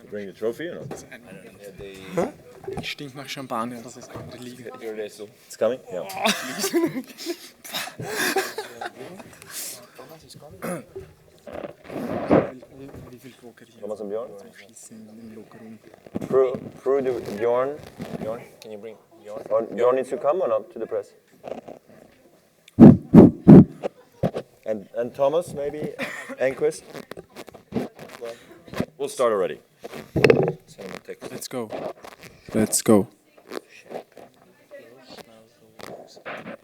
Bring the trophy or not? Stinkt nach Champagner, das ist eine Liga. It's coming? Yeah. Wie viel Drucker hier? Thomas and Bjorn? Schießen im Lockerung. Bjorn? Bjorn, can you bring Bjorn? Or Bjorn needs to come or not to the press? And Thomas, maybe? Enquist? We'll start already. Let's go. Let's go. I'm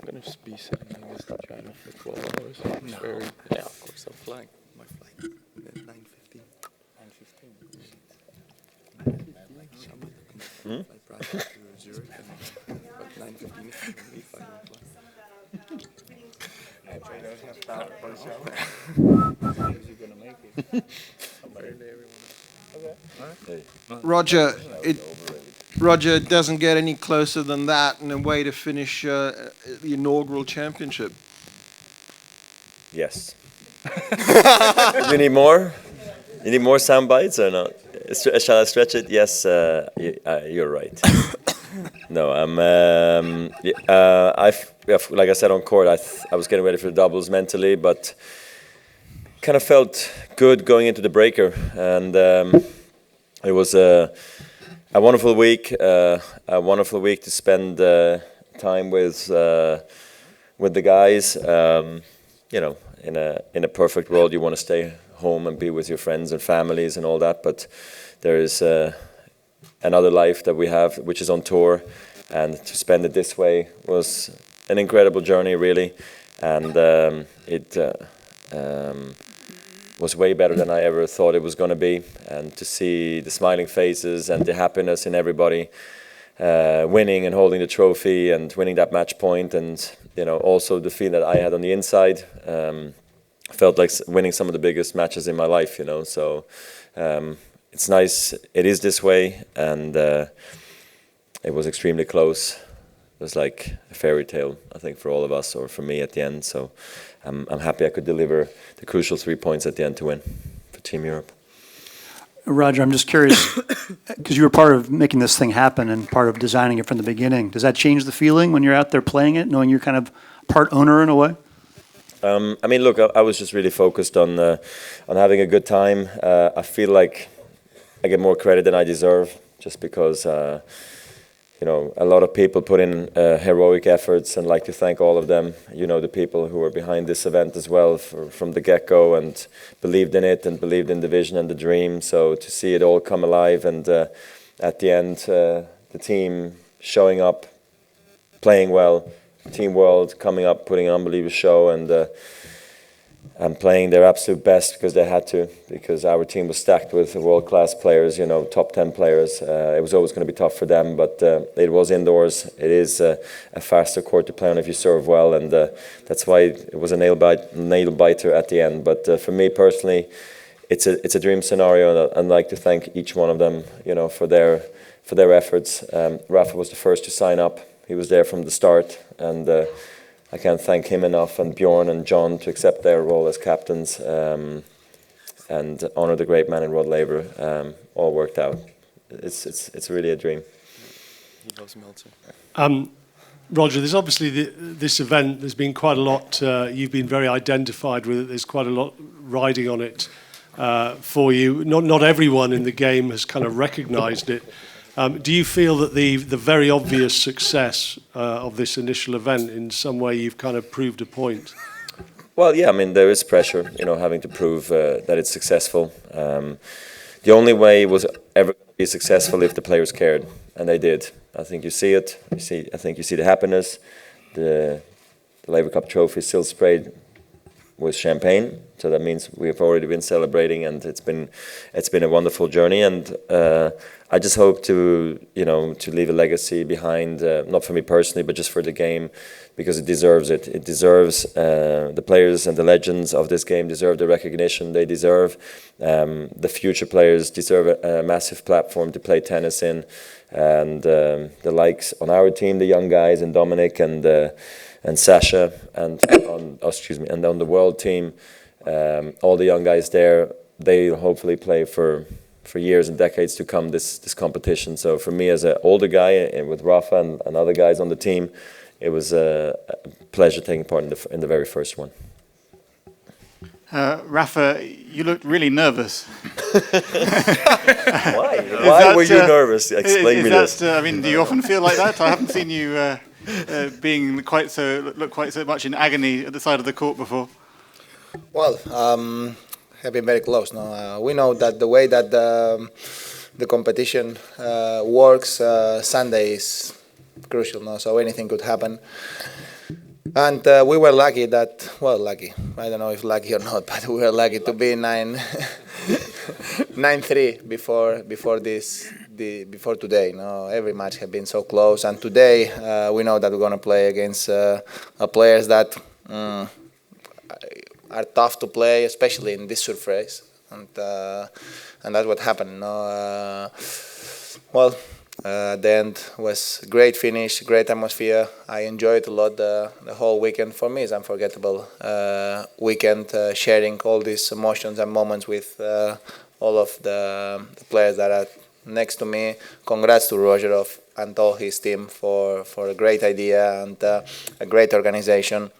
going to be sitting in this vagina for 12 hours. It's very, yeah, of course, I'm flying. My flight at 9:15. 9:15? I fly Prague to Zurich, and at 9:15 I can leave. I don't fly. Is he going to make it? Roger, it doesn't get any closer than that in a way to finish the inaugural championship. Yes. You need more? You need more sound bites or not? Shall I stretch it? Yes, you're right. No, like I said on court, I was getting ready for the doubles mentally, but kind of felt good going into the breaker, and it was a wonderful week. A wonderful week to spend time with the guys. You know, in a perfect world, you want to stay home and be with your friends and families and all that, but there is another life that we have, which is on tour, and to spend it this way was an incredible journey, really, and it was way better than I ever thought it was going to be, and to see the smiling faces and the happiness in everybody, winning and holding the trophy and winning that match point, and also the feeling that I had on the inside, felt like winning some of the biggest matches in my life, so it's nice. It is this way, and it was extremely close. It was like a fairy tale, I think, for all of us, or for me at the end. So I'm happy I could deliver the crucial 3 points at the end to win for Team Europe. Roger, I'm just curious, because you were part of making this thing happen and part of designing it from the beginning. Does that change the feeling when you're out there playing it, knowing you're kind of part owner in a way? I mean, look, I was just really focused on having a good time. I feel like I get more credit than I deserve, just because a lot of people put in heroic efforts, and like to thank all of them. The people who were behind this event as well from the get-go, and believed in it and believed in the vision and the dream. So to see it all come alive, and at the end, the team showing up, playing well, Team World coming up, putting an unbelievable show, and playing their absolute best because they had to, because our team was stacked with world-class players, top 10 players. It was always going to be tough for them, but it was indoors. It is a faster court to play on if you serve well, and that's why it was a nail-biter at the end. But for me personally, it's a dream scenario, and I'd like to thank each one of them, for their efforts. Rafa was the first to sign up. He was there from the start, and I can't thank him enough, and Bjorn and John to accept their role as captains, and honour the great man in Rod Laver. All worked out. It's really a dream. He loves Meltzer. Roger, there's obviously this event. There's been quite a lot. You've been very identified with it. There's quite a lot riding on it for you. Not everyone in the game has kind of recognised it. Do you feel that the very obvious success of this initial event, in some way, you've kind of proved a point? Well, yeah, I mean, there is pressure, having to prove that it's successful. The only way it was ever going to be successful if the players cared, and they did. I think you see it. I think you see the happiness. The Laver Cup trophy is still sprayed with champagne, so that means we've already been celebrating, and it's been a wonderful journey, and I just hope to leave a legacy behind, not for me personally, but just for the game, because it deserves it. It deserves the players and the legends of this game deserve the recognition they deserve. The future players deserve a massive platform to play tennis in, and the likes on our team, the young guys, and Dominic and Sasha, and on the world team, all the young guys there, they'll hopefully play for for years and decades to come, this competition. So for me as an older guy with Rafa and other guys on the team, it was a pleasure taking part in the very first one. Rafa, you looked really nervous. Why? Why were you nervous? Explain me this. I mean, do you often feel like that? I haven't seen you look quite so much in agony at the side of the court before. Well, have been very close. No, we know that the way that the competition works, Sunday is crucial. No, so anything could happen. And we were lucky that, well, lucky. I don't know if lucky or not, but we were lucky to be 9-3 before today. No, every match has been so close, and today we know that we're going to play against players that are tough to play, especially in this surface, and that's what happened. No, well. At the end was great finish, great atmosphere. I enjoyed a lot the whole weekend. For me, it's unforgettable weekend, sharing all these emotions and moments with all of the players that are next to me. Congrats to Roger and all his team for a great idea and a great organization.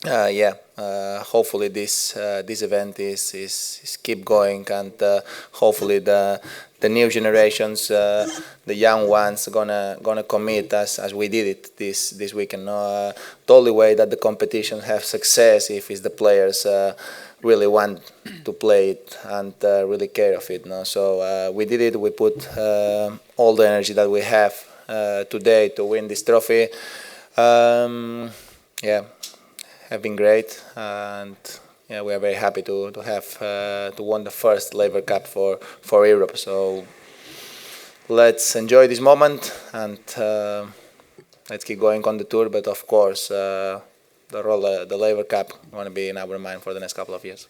Hopefully this event is keep going, and hopefully the new generations, the young ones, gonna commit as we did it this weekend. The only way that the competition have success if the players really want to play it and really care of it. No? So we did it. We put all the energy that we have today to win this trophy. Have been great, and we are very happy to have to won the first Laver Cup for Europe. So let's enjoy this moment and let's keep going on the tour. But of course, the Laver Cup going to be in our mind for the next couple of years.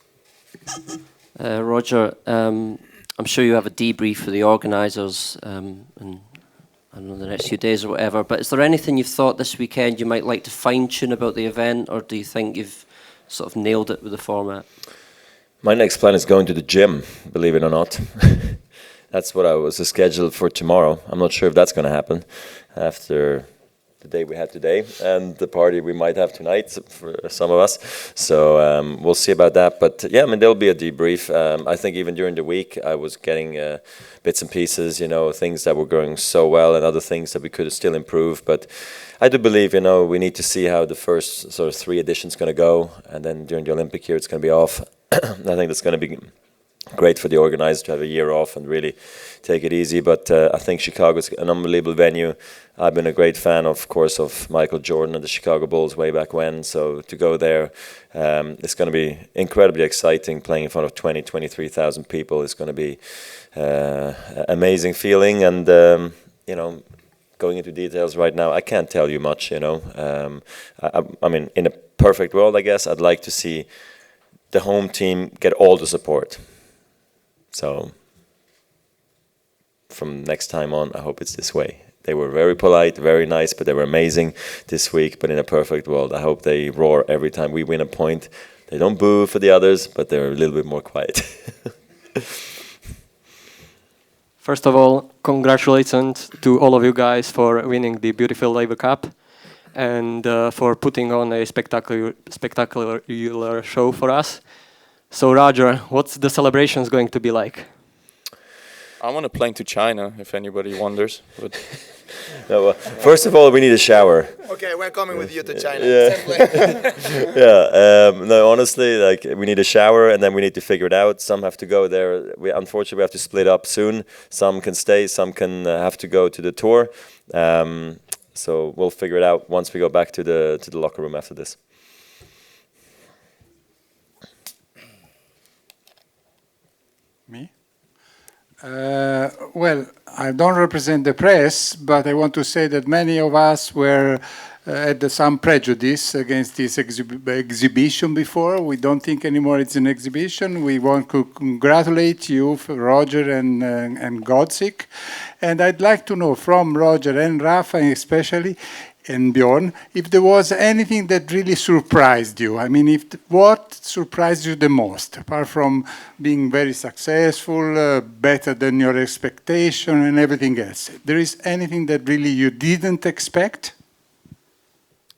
Roger, I'm sure you have a debrief for the organisers and I don't know, the next few days or whatever, but is there anything you've thought this weekend you might like to fine-tune about the event, or do you think you've sort of nailed it with the format? My next plan is going to the gym, believe it or not. That's what I was scheduled for tomorrow. I'm not sure if that's going to happen after the day we had today and the party we might have tonight for some of us. So we'll see about that. But yeah, I mean, there'll be a debrief. I think even during the week I was getting bits and pieces, things that were going so well and other things that we could still improve. But I do believe, we need to see how the first sort of 3 editions going to go. And then during the Olympic year, it's going to be off. I think that's going to be great for the organizers to have a year off and really take it easy. But I think Chicago's an unbelievable venue. I've been a great fan, of course, of Michael Jordan and the Chicago Bulls way back when. So to go there, it's going to be incredibly exciting. Playing in front of 23,000 people is going to be amazing feeling. And, going into details right now, I can't tell you much, I mean, in a perfect world, I guess, I'd like to see the home team get all the support. So from next time on, I hope it's this way. They were very polite, very nice, but they were amazing this week. But in a perfect world, I hope they roar every time we win a point. They don't boo for the others, but they're a little bit more quiet. First of all, congratulations to all of you guys for winning the beautiful Laver Cup and for putting on a spectacular show for us. So, Roger, what's the celebrations going to be like? I'm on a plane to China, if anybody wonders. But No, well, first of all, we need a shower. Okay, we're coming with you to China. Yeah. No, honestly, we need a shower, and then we need to figure it out. Some have to go there. Unfortunately, we have to split up soon. Some can stay. Some can have to go to the tour. So we'll figure it out once we go back to the locker room after this. Me? Well, I don't represent the press, but I want to say that many of us were had some prejudice against this exhibition before. We don't think anymore it's an exhibition. We want to congratulate you, Roger and Godzik. And I'd like to know from Roger and Rafa especially, and Bjorn, if there was anything that really surprised you. I mean, what surprised you the most, apart from being very successful, better than your expectation and everything else? There is anything that really you didn't expect?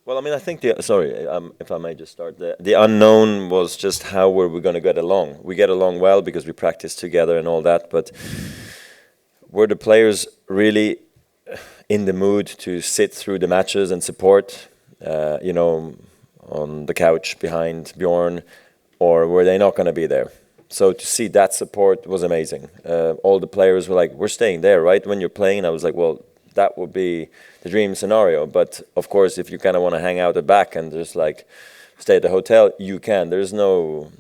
Well, I mean, I think if I may just start, the unknown was just how were we going to get along. We get along well because we practice together and all that, but were the players really in the mood to sit through the matches and support, on the couch behind Bjorn, or were they not going to be there? So to see that support was amazing. All the players were like, "We're staying there, right?" When you're playing, and I was like, "Well, that would be the dream scenario." But of course, if you kind of want to hang out at back and just like stay at the hotel, you can. There's no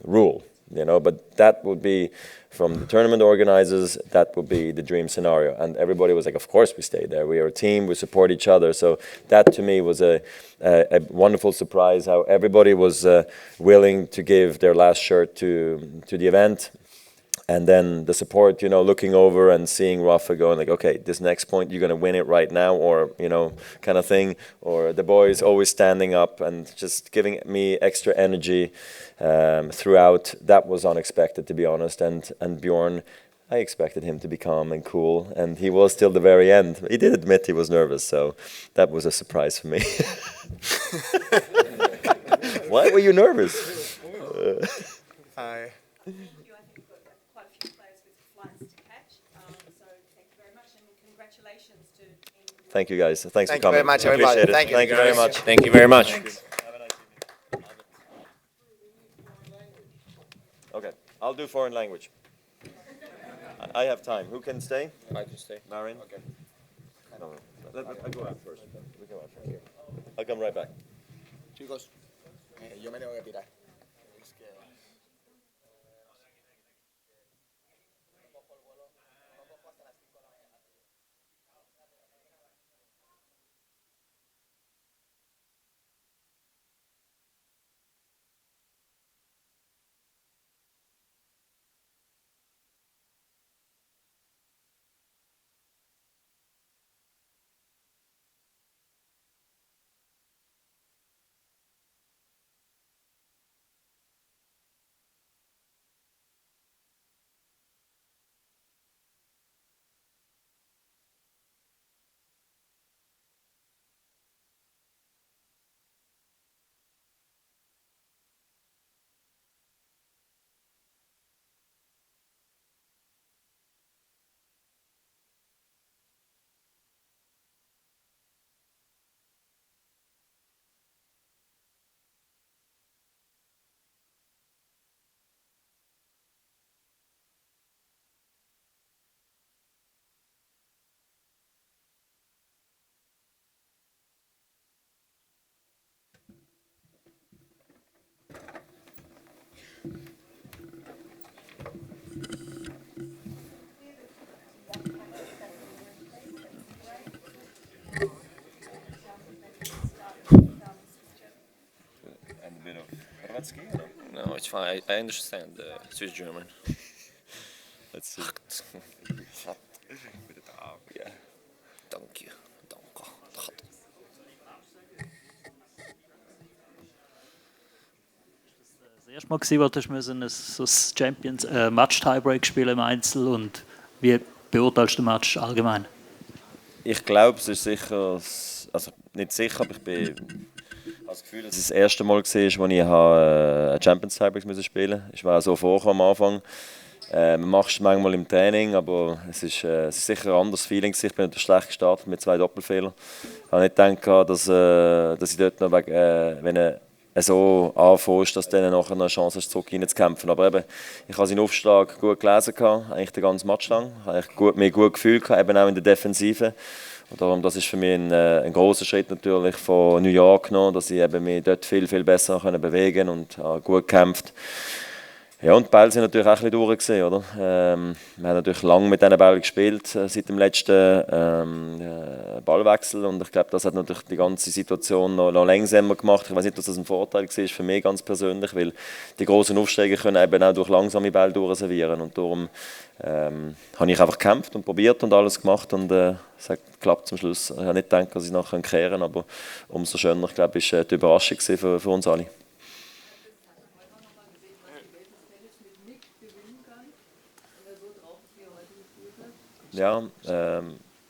rule, But that would be, from the tournament organizers, that would be the dream scenario. And everybody was like, "Of course we stay there. We are a team. We support each other." So that to me was a wonderful surprise. How everybody was willing to give their last shirt to the event. And then the support, looking over and seeing Rafa going like, "Okay, this next point, you're going to win it right now," or, kind of thing. Or the boys always standing up and just giving me extra energy throughout. That was unexpected, to be honest. And Bjorn, I expected him to be calm and cool, and he was till the very end. He did admit he was nervous, so that was a surprise for me. Why were you nervous? Thank you, guys. Thanks for coming. Thank you very much, everybody. Appreciate it. Thank you. Thank you very much. Thank you very much. Okay, I'll do foreign language. I have time. Who can stay? I can stay. Marin? Okay. No, I'll go out first. We go out first. I'll come right back. Chicos, yo me tengo que tirar. No, it's fine. I understand Swiss German. Let's see. Yeah. Thank you. Das erste Mal gewesen, wo du so ein Champions Match Tiebreak spielen im Einzel, und wie beurteilst du den Match allgemein? Ich glaube, es ist sicher, also nicht sicher, aber ich habe das Gefühl, dass es das erste Mal war, wo ich eine Champions Tiebreaks spielen musste. Ich war so vorgekommen am Anfang. Man macht es manchmal im Training, aber es ist sicher ein anderes Feeling. Ich bin schlecht gestartet mit 2 Doppelfehlern. Ich habe nicht gedacht, dass ich dort noch, wenn er so anfängst, dass du dann nachher eine Chance hast, zurück reinzukämpfen. Aber eben, ich habe seinen Aufschlag gut gelesen, eigentlich den ganzen Match lang. Ich habe mich gut gefühlt, eben auch in der Defensive. Und darum, das ist für mich ein großer Schritt natürlich von New York noch, dass ich eben mich dort viel, viel besser bewegen konnte und gut gekämpft. Ja, und die Bälle sind natürlich auch ein bisschen durch gewesen, oder? Wir haben natürlich lange mit diesen Bällen gespielt, seit dem letzten Ballwechsel, und ich glaube, das hat natürlich die ganze Situation noch langsamer gemacht. Ich weiß nicht, ob das ein Vorteil war für mich ganz persönlich, weil die grossen Aufsteiger können eben auch durch langsame Bälle durchservieren, und darum habe ich einfach gekämpft und probiert und alles gemacht, und es hat geklappt zum Schluss. Ich habe nicht gedacht, dass ich nachher kehren kann, aber umso schöner, ich glaube, war die Überraschung für uns alle. Ja,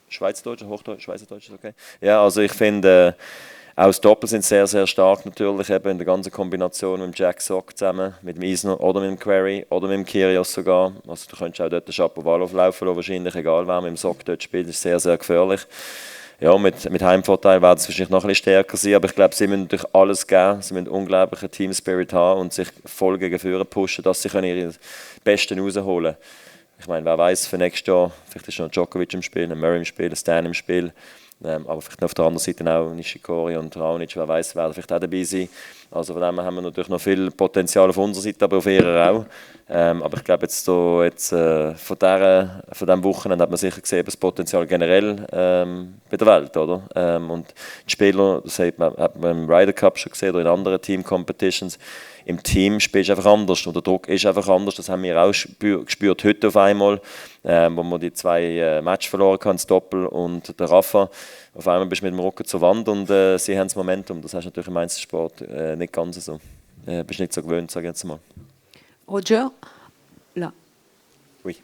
Schweizerdeutsch, Hochdeutsch, Schweizerdeutsch ist okay. Ja, also ich finde, auch das Doppel sind sehr, sehr stark natürlich, eben in der ganzen Kombination mit dem Jack Sock zusammen, mit dem Isner oder mit dem Query oder mit dem Kyrgios sogar. Also du könntest auch dort den Shapovalov laufen lassen, wahrscheinlich, egal wer mit dem Sock dort spielt, das ist sehr, sehr gefährlich. Ja, mit Heimvorteil werden sie wahrscheinlich noch ein bisschen stärker sein, aber ich glaube, sie müssen natürlich alles geben, sie müssen unglaublichen Team-Spirit haben und sich voll gegen vorne pushen, dass sie ihre Besten rausholen können. Ich meine, wer weiß für nächstes Jahr, vielleicht ist noch Djokovic im Spiel, ein Murray im Spiel, ein Stan im Spiel, aber vielleicht auf der anderen Seite auch Nishikori und Raonic, wer weiß, wer vielleicht auch dabei sein. Also von dem her haben wir natürlich noch viel Potenzial auf unserer Seite, aber auf ihrer auch. Aber ich glaube, von diesem Wochenende hat man sicher gesehen, das Potenzial generell bei der Welt, oder? Und die Spieler, das hat man im Ryder Cup schon gesehen oder in anderen Team-Competitions, im Team spielst du einfach anders und der Druck ist einfach anders. Das haben wir auch gespürt heute auf einmal, wo wir die 2 Matches verloren haben, das Doppel und der Rafa. Auf einmal bist du mit dem Rücken zur Wand und sie haben das Momentum. Das hast du natürlich im Einzelsport nicht ganz so. Bist nicht so gewöhnt, sage ich jetzt mal. Roger, là. Oui.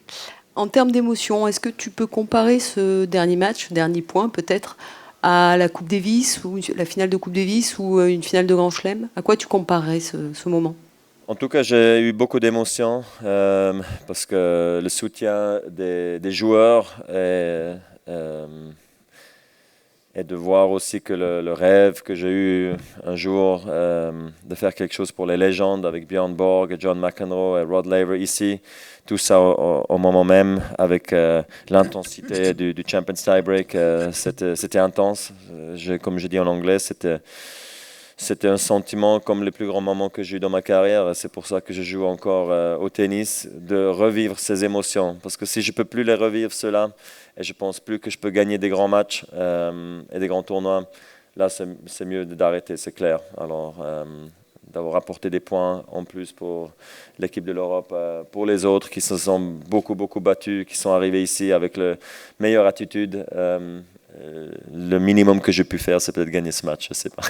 En termes d'émotion, est-ce que tu peux comparer ce dernier match, dernier point peut-être, à la Coupe Davis ou la finale de Coupe Davis ou une finale de Grand Chelem? À quoi tu comparerais ce moment? En tout cas, j'ai eu beaucoup d'émotions parce que le soutien des joueurs et de voir aussi que le rêve que j'ai eu un jour de faire quelque chose pour les légendes avec Björn Borg, John McEnroe et Rod Laver ici, tout ça au moment même avec l'intensité du Champions Tiebreak, c'était intense. Comme je dis en anglais, c'était un sentiment comme les plus grands moments que j'ai eu dans ma carrière. C'est pour ça que je joue encore au tennis, de revivre ces émotions. Parce que si je ne peux plus les revivre, cela, et je ne pense plus que je peux gagner des grands matchs et des grands tournois, là, c'est mieux d'arrêter, c'est clair. Alors, d'avoir apporté des points en plus pour l'équipe de l'Europe, pour les autres qui se sont beaucoup, beaucoup battus, qui sont arrivés ici avec la meilleure attitude. Le minimum que j'ai pu faire, c'est peut-être gagner ce match, je ne sais pas.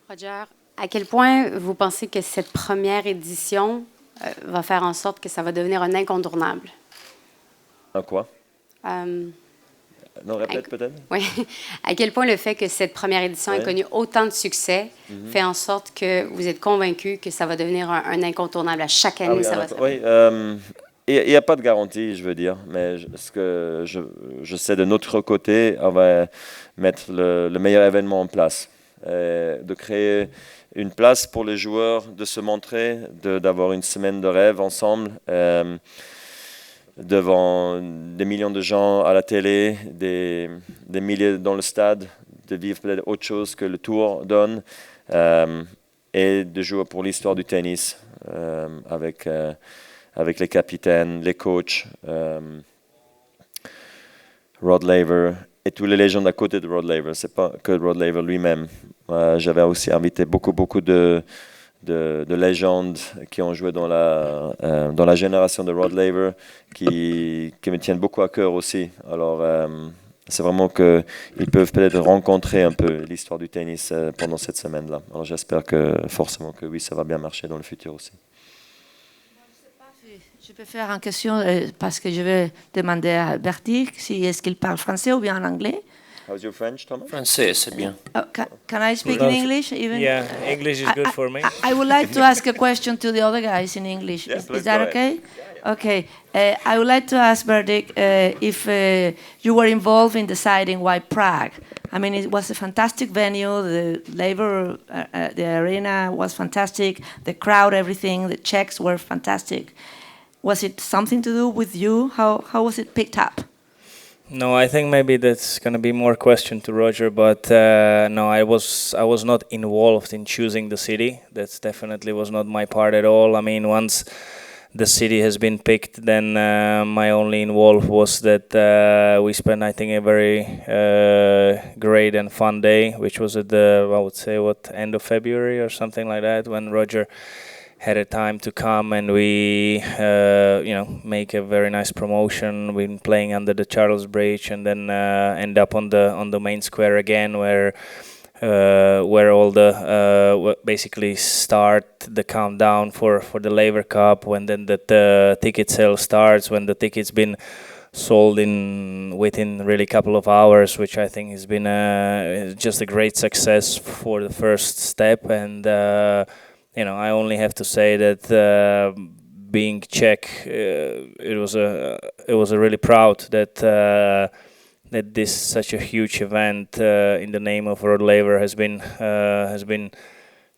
Roger, à quel point vous pensez que cette première édition va faire en sorte que ça va devenir un incontournable? Un quoi? Non, répète peut-être. Oui. À quel point le fait que cette première édition ait connu autant de succès fait en sorte que vous êtes convaincu que ça va devenir un incontournable à chaque année? Oui, il n'y a pas de garantie, je veux dire, mais ce que je sais de notre côté, on va mettre le meilleur événement en place. De créer une place pour les joueurs, de se montrer, d'avoir une semaine de rêve ensemble, devant des millions de gens à la télé, des milliers dans le stade, de vivre peut-être autre chose que le tour donne, et de jouer pour l'histoire du tennis avec les capitaines, les coachs, Rod Laver, et tous les légendes à côté de Rod Laver. Ce n'est pas que Rod Laver lui-même. J'avais aussi invité beaucoup de légendes qui ont joué dans la génération de Rod Laver, qui me tiennent beaucoup à cœur aussi. Alors, c'est vraiment qu'ils peuvent peut-être rencontrer un peu l'histoire du tennis pendant cette semaine-là. Alors, j'espère forcément que oui, ça va bien marcher dans le futur aussi. Je peux faire une question parce que je vais demander à Bertie si est-ce qu'il parle français ou bien en anglais. How's your French, Thomas? Français, c'est bien. Can I speak in English even? Yeah, English is good for me. I would like to ask a question to the other guys in English. Yes, is that okay? Okay. I would like to ask Bertie if you were involved in deciding why Prague. I mean, it was a fantastic venue. The Laver, the arena was fantastic. The crowd, everything, the Czechs were fantastic. Was it something to do with you? How was it picked up? No, I think maybe that's going to be more question to Roger, but no, I was not involved in choosing the city. That's definitely was not my part at all. I mean, once the city has been picked, then my only involved was that we spent, I think, a very great and fun day, which was at the, I would say, end of February or something like that, when Roger had a time to come and we, make a very nice promotion. We've been playing under the Charles Bridge and then end up on the main square again, where all the basically start the countdown for the Laver Cup, when then the ticket sale starts, when the tickets been sold within really couple of hours, which I think has been just a great success for the first step. And I only have to say that being Czech, it was a really proud that this such a huge event in the name of Rod Laver has been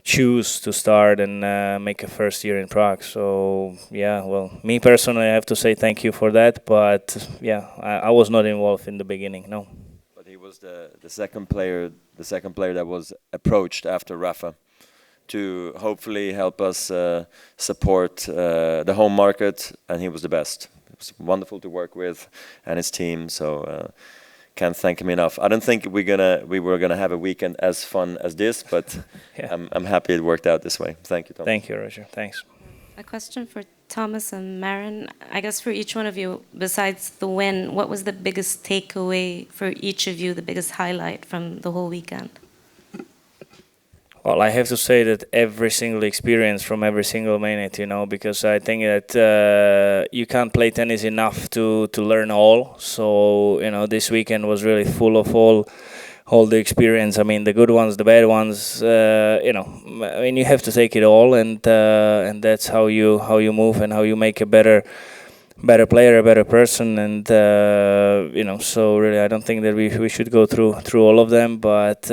choose to start and make a first year in Prague. So yeah, well, me personally, I have to say thank you for that. But yeah, I was not involved in the beginning. No. But he was the second player that was approached after Rafa to hopefully help us support the home market, and he was the best. It was wonderful to work with, and his team. So can't thank him enough. I don't think we were gonna have a weekend as fun as this, but yeah. I'm happy it worked out this way. Thank you, Tom. Thank you, Roger. Thanks. A question for Thomas and Maren. I guess for each one of you, besides the win, what was the biggest takeaway for each of you, the biggest highlight from the whole weekend? Well, I have to say that every single experience from every single minute, because I think that you can't play tennis enough to learn all. So, this weekend was really full of all the experience. I mean, the good ones, the bad ones, you have to take it all, and that's how you move and how you make a better player, a better person, and so really I don't think that we should go through all of them, but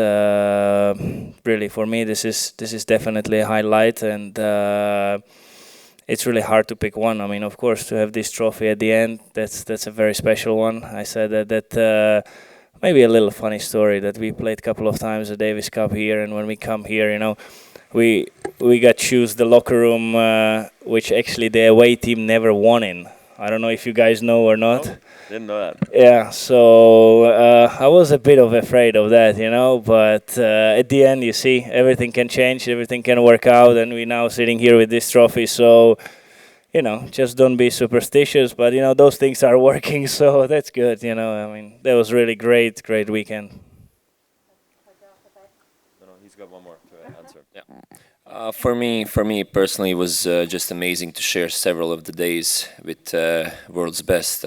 really for me this is definitely a highlight, and it's really hard to pick one. I mean, of course, to have this trophy at the end, that's a very special one. I said that maybe a little funny story that we played a couple of times the Davis Cup here, and when we come here, we got choose the locker room which actually the away team never won in. I don't know if you guys know or not. No, didn't know that. Yeah, so I was a bit afraid of that, but at the end, you see, everything can change, everything can work out, and we're now sitting here with this trophy, so, just don't be superstitious, but, those things are working, so that's good, I mean, that was really great weekend. No, he's got one more to answer. Yeah. For me personally, it was just amazing to share several of the days with world's best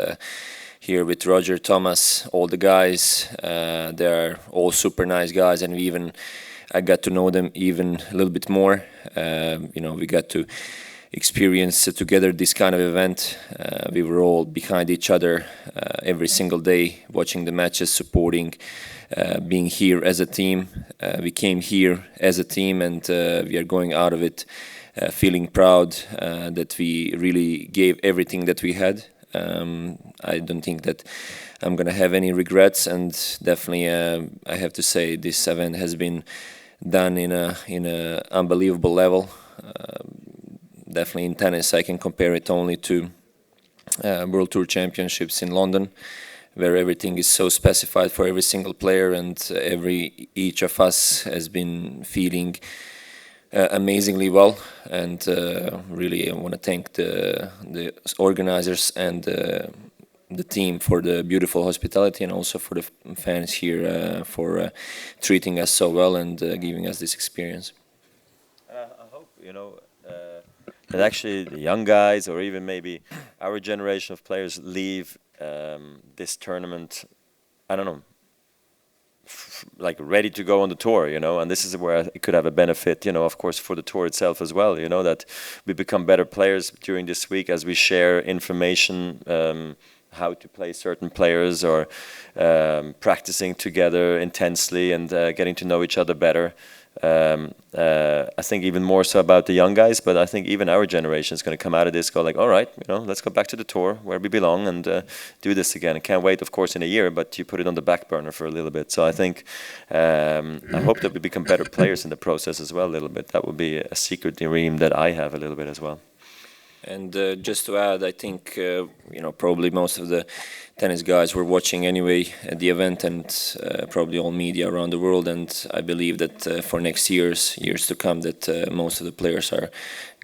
here with Roger, Thomas, all the guys. They are all super nice guys, and I got to know them even a little bit more. We got to experience together this kind of event. We were all behind each other every single day, watching the matches, supporting, being here as a team. We came here as a team, and we are going out of it feeling proud that we really gave everything that we had. I don't think that I'm going to have any regrets, and definitely I have to say this event has been done in a unbelievable level. Definitely in tennis, I can compare it only to World Tour Championships in London, where everything is so specified for every single player, and each of us has been feeling amazingly well. And really, I want to thank the organizers and the team for the beautiful hospitality, and also for the fans here for treating us so well and giving us this experience. I hope that actually the young guys, or even maybe our generation of players, leave this tournament, I don't know, like ready to go on the tour, and this is where it could have a benefit, of course, for the tour itself as well, that we become better players during this week as we share information, how to play certain players, or practicing together intensely and getting to know each other better. I think even more so about the young guys, but I think even our generation is going to come out of this, go like, all right, let's go back to the tour where we belong and do this again. I can't wait, of course, in a year, but you put it on the back burner for a little bit. So I think I hope that we become better players in the process as well a little bit. That would be a secret dream that I have a little bit as well. And just to add, I think probably most of the tennis guys were watching anyway at the event, and probably all media around the world. And I believe that for next years to come, that most of the players are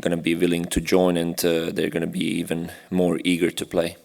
going to be willing to join, and they're going to be even more eager to play.